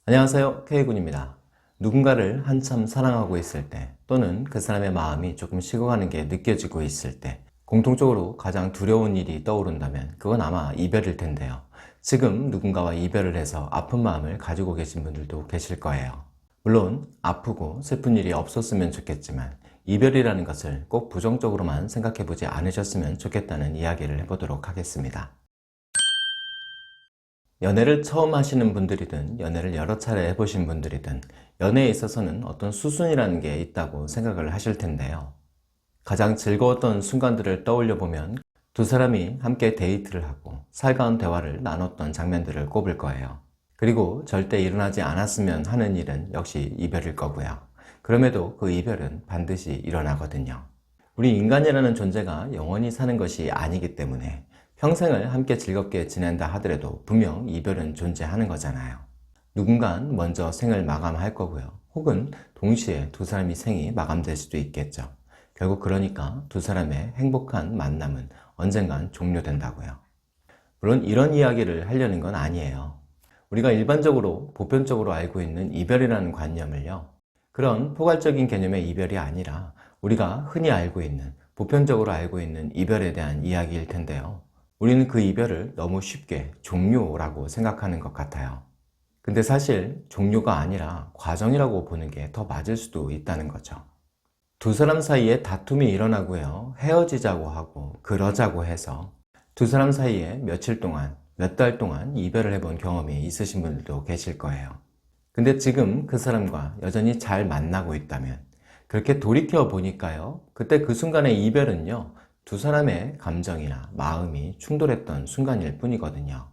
안녕하세요, K군입니다. 누군가를 한참 사랑하고 있을 때, 또는 그 사람의 마음이 조금 식어가는 게 느껴지고 있을 때, 공통적으로 가장 두려운 일이 떠오른다면 그건 아마 이별일 텐데요. 지금 누군가와 이별을 해서 아픈 마음을 가지고 계신 분들도 계실 거예요. 물론 아프고 슬픈 일이 없었으면 좋겠지만 이별이라는 것을 꼭 부정적으로만 생각해 보지 않으셨으면 좋겠다는 이야기를 해보도록 하겠습니다. 연애를 처음 하시는 분들이든 연애를 여러 차례 해보신 분들이든 연애에 있어서는 어떤 수순이라는 게 있다고 생각을 하실 텐데요. 가장 즐거웠던 순간들을 떠올려 보면 두 사람이 함께 데이트를 하고 살가운 대화를 나눴던 장면들을 꼽을 거예요. 그리고 절대 일어나지 않았으면 하는 일은 역시 이별일 거고요. 그럼에도 그 이별은 반드시 일어나거든요. 우리 인간이라는 존재가 영원히 사는 것이 아니기 때문에 평생을 함께 즐겁게 지낸다 하더라도 분명 이별은 존재하는 거잖아요. 누군간 먼저 생을 마감할 거고요. 혹은 동시에 두 사람이 생이 마감될 수도 있겠죠. 결국 그러니까 두 사람의 행복한 만남은 언젠간 종료된다고요. 물론 이런 이야기를 하려는 건 아니에요. 우리가 일반적으로 보편적으로 알고 있는 이별이라는 관념을요, 그런 포괄적인 개념의 이별이 아니라 우리가 흔히 알고 있는, 보편적으로 알고 있는 이별에 대한 이야기일 텐데요. 우리는 그 이별을 너무 쉽게 종료라고 생각하는 것 같아요. 근데 사실 종료가 아니라 과정이라고 보는 게 더 맞을 수도 있다는 거죠. 두 사람 사이에 다툼이 일어나고요, 헤어지자고 하고 그러자고 해서 두 사람 사이에 며칠 동안, 몇 달 동안 이별을 해본 경험이 있으신 분들도 계실 거예요. 근데 지금 그 사람과 여전히 잘 만나고 있다면, 그렇게 돌이켜 보니까요, 그때 그 순간의 이별은요, 두 사람의 감정이나 마음이 충돌했던 순간일 뿐이거든요.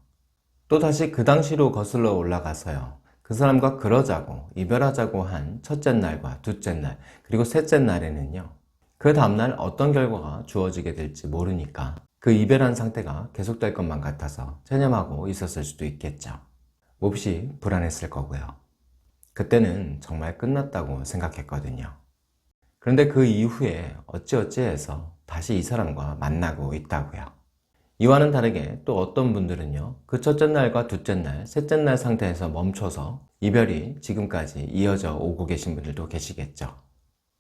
또다시 그 당시로 거슬러 올라가서요, 그 사람과 그러자고, 이별하자고 한 첫째 날과 둘째 날, 그리고 셋째 날에는요, 그 다음날 어떤 결과가 주어지게 될지 모르니까 그 이별한 상태가 계속될 것만 같아서 체념하고 있었을 수도 있겠죠. 몹시 불안했을 거고요. 그때는 정말 끝났다고 생각했거든요. 그런데 그 이후에 어찌어찌해서 다시 이 사람과 만나고 있다고요. 이와는 다르게 또 어떤 분들은요, 그 첫째 날과 둘째 날, 셋째 날 상태에서 멈춰서 이별이 지금까지 이어져 오고 계신 분들도 계시겠죠.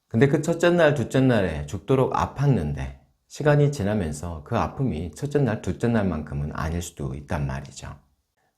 근데 그 첫째 날, 둘째 날에 죽도록 아팠는데 시간이 지나면서 그 아픔이 첫째 날, 둘째 날만큼은 아닐 수도 있단 말이죠.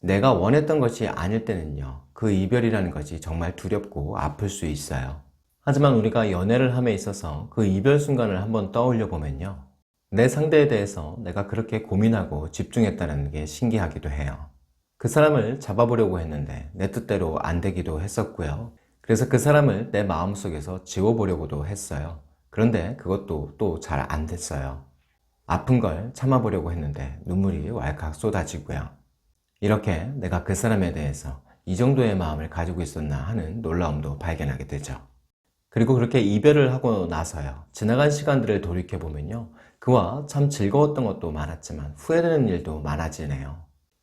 내가 원했던 것이 아닐 때는요, 그 이별이라는 것이 정말 두렵고 아플 수 있어요. 하지만 우리가 연애를 함에 있어서 그 이별 순간을 한번 떠올려 보면요, 내 상대에 대해서 내가 그렇게 고민하고 집중했다는 게 신기하기도 해요. 그 사람을 잡아보려고 했는데 내 뜻대로 안 되기도 했었고요. 그래서 그 사람을 내 마음속에서 지워보려고도 했어요. 그런데 그것도 또 잘 안 됐어요. 아픈 걸 참아보려고 했는데 눈물이 왈칵 쏟아지고요. 이렇게 내가 그 사람에 대해서 이 정도의 마음을 가지고 있었나 하는 놀라움도 발견하게 되죠. 그리고 그렇게 이별을 하고 나서요, 지나간 시간들을 돌이켜보면요, 그와 참 즐거웠던 것도 많았지만 후회되는 일도 많아지네요.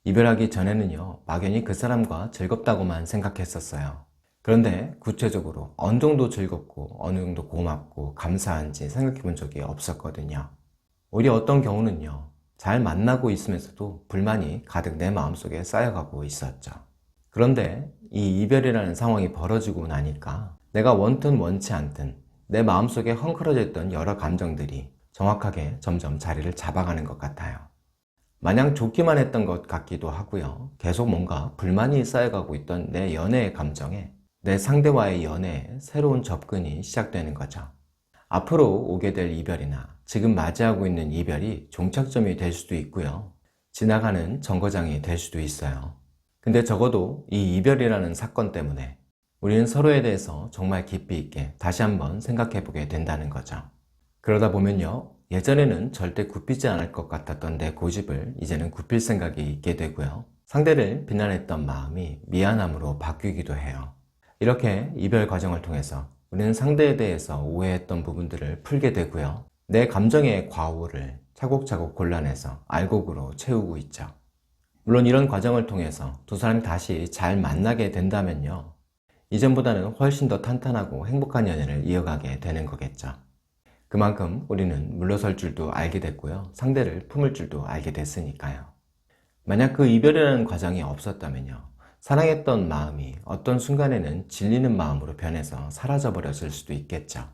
이별하기 전에는요, 막연히 그 사람과 즐겁다고만 생각했었어요. 그런데 구체적으로 어느 정도 즐겁고 어느 정도 고맙고 감사한지 생각해 본 적이 없었거든요. 오히려 어떤 경우는요, 잘 만나고 있으면서도 불만이 가득 내 마음속에 쌓여가고 있었죠. 그런데 이 이별이라는 상황이 벌어지고 나니까 내가 원든 원치 않든 내 마음속에 헝클어져 있던 여러 감정들이 정확하게 점점 자리를 잡아가는 것 같아요. 마냥 좋기만 했던 것 같기도 하고요. 계속 뭔가 불만이 쌓여가고 있던 내 연애의 감정에, 내 상대와의 연애에 새로운 접근이 시작되는 거죠. 앞으로 오게 될 이별이나 지금 맞이하고 있는 이별이 종착점이 될 수도 있고요. 지나가는 정거장이 될 수도 있어요. 근데 적어도 이 이별이라는 사건 때문에 우리는 서로에 대해서 정말 깊이 있게 다시 한번 생각해 보게 된다는 거죠. 그러다 보면요, 예전에는 절대 굽히지 않을 것 같았던 내 고집을 이제는 굽힐 생각이 있게 되고요. 상대를 비난했던 마음이 미안함으로 바뀌기도 해요. 이렇게 이별 과정을 통해서 우리는 상대에 대해서 오해했던 부분들을 풀게 되고요. 내 감정의 과오를 차곡차곡 골라내서 알곡으로 채우고 있죠. 물론 이런 과정을 통해서 두 사람이 다시 잘 만나게 된다면요, 이전보다는 훨씬 더 탄탄하고 행복한 연애를 이어가게 되는 거겠죠. 그만큼 우리는 물러설 줄도 알게 됐고요, 상대를 품을 줄도 알게 됐으니까요. 만약 그 이별이라는 과정이 없었다면요, 사랑했던 마음이 어떤 순간에는 질리는 마음으로 변해서 사라져버렸을 수도 있겠죠.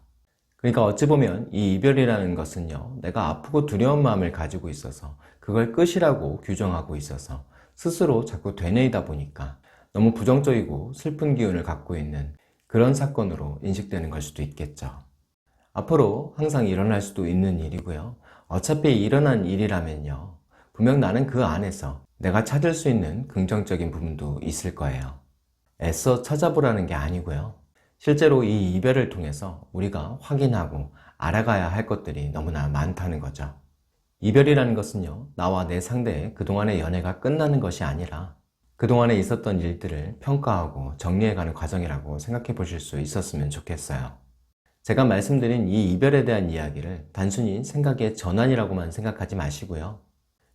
그러니까 어찌 보면 이 이별이라는 것은요, 내가 아프고 두려운 마음을 가지고 있어서 그걸 끝이라고 규정하고 있어서 스스로 자꾸 되뇌이다 보니까 너무 부정적이고 슬픈 기운을 갖고 있는 그런 사건으로 인식되는 걸 수도 있겠죠. 앞으로 항상 일어날 수도 있는 일이고요. 어차피 일어난 일이라면요, 분명 나는 그 안에서 내가 찾을 수 있는 긍정적인 부분도 있을 거예요. 애써 찾아보라는 게 아니고요. 실제로 이 이별을 통해서 우리가 확인하고 알아가야 할 것들이 너무나 많다는 거죠. 이별이라는 것은요, 나와 내 상대의 그동안의 연애가 끝나는 것이 아니라 그동안에 있었던 일들을 평가하고 정리해가는 과정이라고 생각해 보실 수 있었으면 좋겠어요. 제가 말씀드린 이 이별에 대한 이야기를 단순히 생각의 전환이라고만 생각하지 마시고요.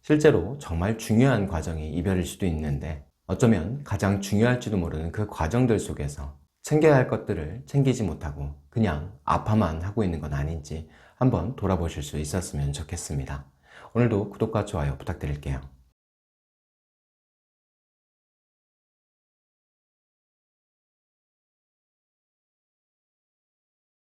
실제로 정말 중요한 과정이 이별일 수도 있는데 어쩌면 가장 중요할지도 모르는 그 과정들 속에서 챙겨야 할 것들을 챙기지 못하고 그냥 아파만 하고 있는 건 아닌지 한번 돌아보실 수 있었으면 좋겠습니다. 오늘도 구독과 좋아요 부탁드릴게요.